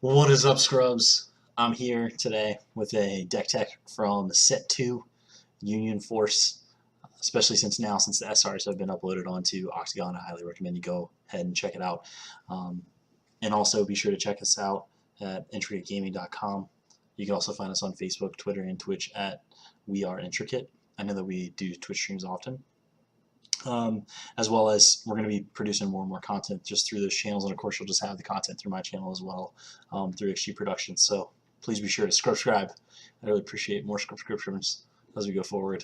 What is up, scrubs? I'm here today with a deck tech from Set 2 Union Force, especially since the SRs have been uploaded onto Octagon. I highly recommend you go ahead and check it out. Um, and also be sure to check us out at intricategaming.com. You can also find us on Facebook, Twitter, and Twitch at We Are Intricate. I know that we do Twitch streams often. As well as we're going to be producing more and more content just through those channels, and of course you'll just have the content through my channel as well, through XG Productions. So please be sure to subscribe. I really appreciate more subscriptions as we go forward.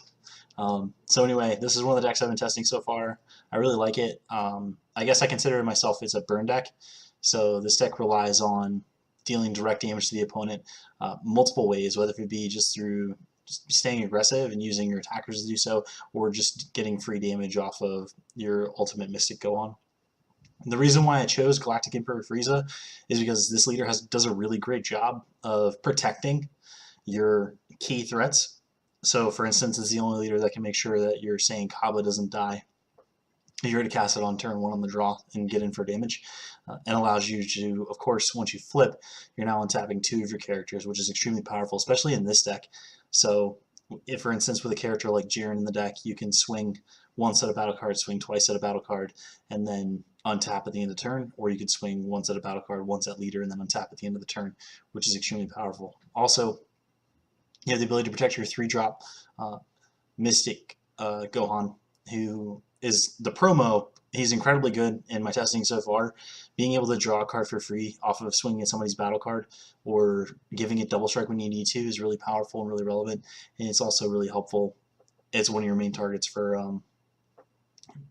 So anyway, this is one of the decks I've been testing so far. I really like it. I guess I consider myself it's a burn deck. So this deck relies on dealing direct damage to the opponent multiple ways, whether it be just through staying aggressive and using your attackers to do so, or just getting free damage off of your ultimate Mystic Gohan. The reason why I chose Galactic Emperor Frieza is because this leader does a really great job of protecting your key threats. So for instance, it's the only leader that can make sure that your Saiyan Kaba doesn't die. You're going to cast it on turn 1 on the draw and get in for damage, and allows you to, of course, once you flip, you're now untapping 2 of your characters, which is extremely powerful, especially in this deck. So if, for instance, with a character like Jiren in the deck, you can swing 1 set of battle cards, swing twice set of battle card, and then untap at the end of the turn, or you could swing 1 set of battle card, 1 set leader, and then untap at the end of the turn, which is extremely powerful. Also, you have the ability to protect your 3-drop Mystic Gohan, who is the promo. He's incredibly good in my testing so far. Being able to draw a card for free off of swinging at somebody's battle card or giving it double strike when you need to is really powerful and really relevant, and it's also really helpful. It's one of your main targets for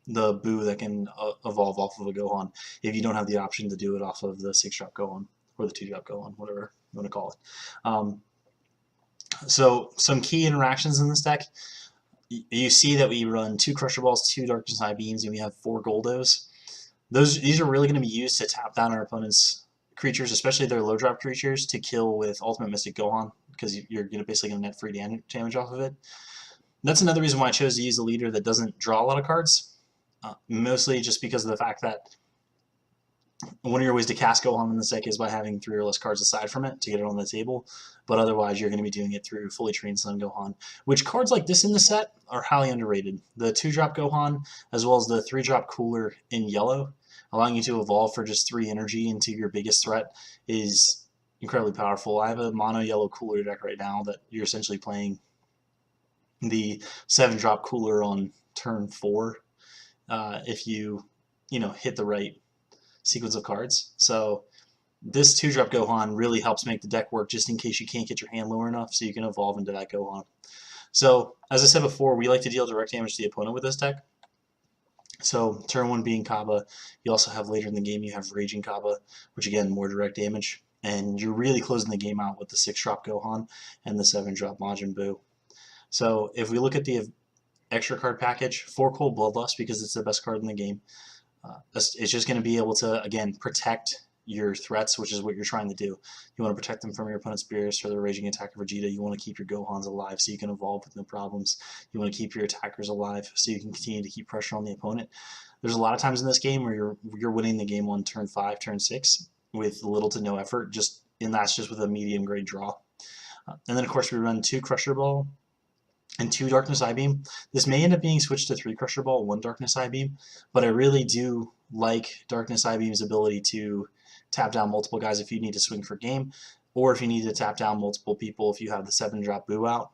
the Buu that can evolve off of a Gohan if you don't have the option to do it off of the 6-drop Gohan or the 2-drop Gohan, whatever you want to call it. So some key interactions in this deck. You see that we run 2 Crusher Balls, 2 Darkness Eye Beams, and we have 4 Goldos. These are really going to be used to tap down our opponent's creatures, especially their low drop creatures, to kill with Ultimate Mystic Gohan, because you're basically going to net free damage off of it. That's another reason why I chose to use a leader that doesn't draw a lot of cards, mostly just because of the fact that one of your ways to cast Gohan in this deck is by having 3 or less cards aside from it to get it on the table, but otherwise you're going to be doing it through fully trained Sun Gohan, which cards like this in the set are highly underrated. The 2-drop Gohan, as well as the 3-drop Cooler in yellow, allowing you to evolve for just 3 energy into your biggest threat, is incredibly powerful. I have a mono yellow Cooler deck right now that you're essentially playing the 7-drop Cooler on turn 4 if you hit the right sequence of cards. So this 2-drop Gohan really helps make the deck work just in case you can't get your hand lower enough so you can evolve into that Gohan. So as I said before, we like to deal direct damage to the opponent with this deck. So turn 1 being Kaba, you also have later in the game you have Raging Kaba, which again more direct damage, and you're really closing the game out with the 6-drop Gohan and the 7-drop Majin Buu. So if we look at the extra card package, 4 Cold Bloodlust, because it's the best card in the game. It's just going to be able to, again, protect your threats, which is what you're trying to do. You want to protect them from your opponent's Beerus or the Raging Attacker Vegeta. You want to keep your Gohans alive so you can evolve with no problems. You want to keep your attackers alive so you can continue to keep pressure on the opponent. There's a lot of times in this game where you're winning the game on turn 5, turn 6 with little to no effort, and that's just with a medium grade draw. And then, of course, we run 2 Crusher Ball and 2 Darkness Eye Beam. This may end up being switched to 3 Crusher Ball, 1 Darkness Eye Beam, but I really do like Darkness Eye Beam's ability to tap down multiple guys if you need to swing for game, or if you need to tap down multiple people if you have the 7-drop Buu out.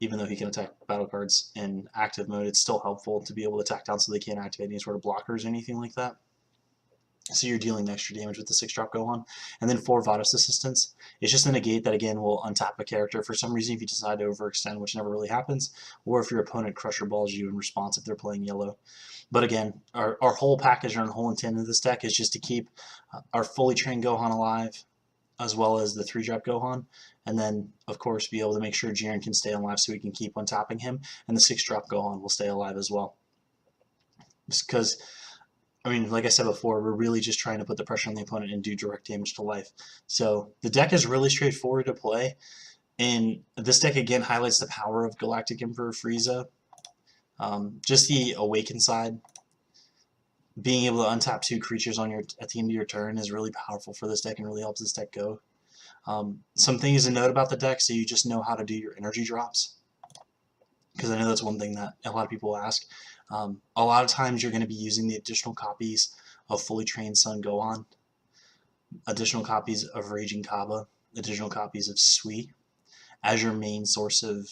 Even though he can attack battle cards in active mode, it's still helpful to be able to attack down so they can't activate any sort of blockers or anything like that. So you're dealing extra damage with the 6-drop Gohan. And then 4 Vados Assistance. It's just a negate that, again, will untap a character for some reason if you decide to overextend, which never really happens, or if your opponent Crusher Balls you in response if they're playing yellow. But again, our whole package and our whole intent of this deck is just to keep our fully trained Gohan alive, as well as the 3-drop Gohan, and then, of course, be able to make sure Jiren can stay alive so we can keep untapping him, and the 6-drop Gohan will stay alive as well. Just because, I mean, like I said before, we're really just trying to put the pressure on the opponent and do direct damage to life. So the deck is really straightforward to play, and this deck again highlights the power of Galactic Emperor Frieza. Just the Awaken side being able to untap 2 creatures on your at the end of your turn is really powerful for this deck and really helps this deck go. Some things to note about the deck, so you just know how to do your energy drops, because I know that's one thing that a lot of people ask. A lot of times you're going to be using the additional copies of Fully Trained Son Gohan, additional copies of Raging Kaba, additional copies of Sui as your main source of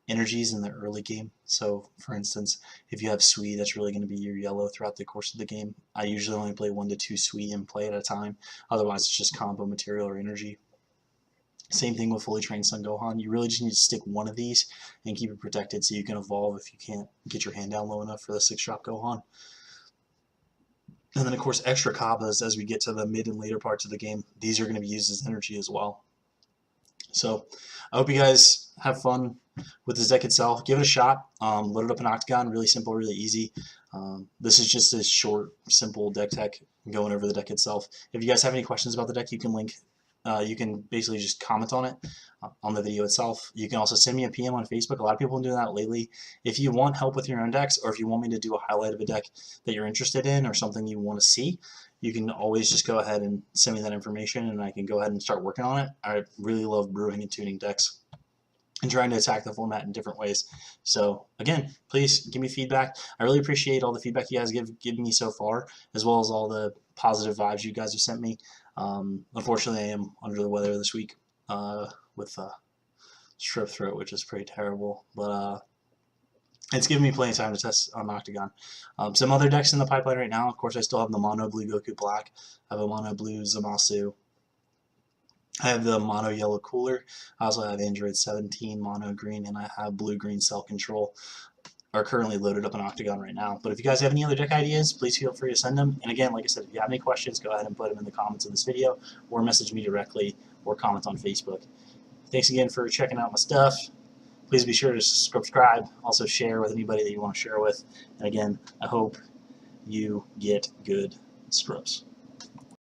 energies in the early game. So, for instance, if you have Sui, that's really going to be your yellow throughout the course of the game. I usually only play 1 to 2 Sui in play at a time. Otherwise, it's just combo material or energy. Same thing with Fully Trained Son Gohan. You really just need to stick one of these and keep it protected so you can evolve if you can't get your hand down low enough for the 6-drop Gohan. And then, of course, extra Kabas as we get to the mid and later parts of the game. These are going to be used as energy as well. So I hope you guys have fun with this deck itself. Give it a shot. Load it up in Octagon. Really simple, really easy. This is just a short, simple deck tech going over the deck itself. If you guys have any questions about the deck, you can basically just comment on it on the video itself. You can also send me a PM on Facebook. A lot of people have been doing that lately. If you want help with your own decks, or if you want me to do a highlight of a deck that you're interested in or something you want to see, you can always just go ahead and send me that information, and I can go ahead and start working on it. I really love brewing and tuning decks and trying to attack the format in different ways. So again, please give me feedback. I really appreciate all the feedback you guys give me so far, as well as all the positive vibes you guys have sent me. Unfortunately, I am under the weather this week with strep throat, which is pretty terrible. But it's given me plenty of time to test on Octagon. Some other decks in the pipeline right now. Of course, I still have the Mono Blue Goku Black. I have a Mono Blue Zamasu. I have the Mono Yellow Cooler. I also have Android 17 Mono Green, and I have Blue Green Cell Control. Are currently loaded up in Octagon right now. But if you guys have any other deck ideas, please feel free to send them. And again, like I said, if you have any questions, go ahead and put them in the comments of this video, or message me directly, or comment on Facebook. Thanks again for checking out my stuff. Please be sure to subscribe, also share with anybody that you want to share with. And again, I hope you get good scrubs.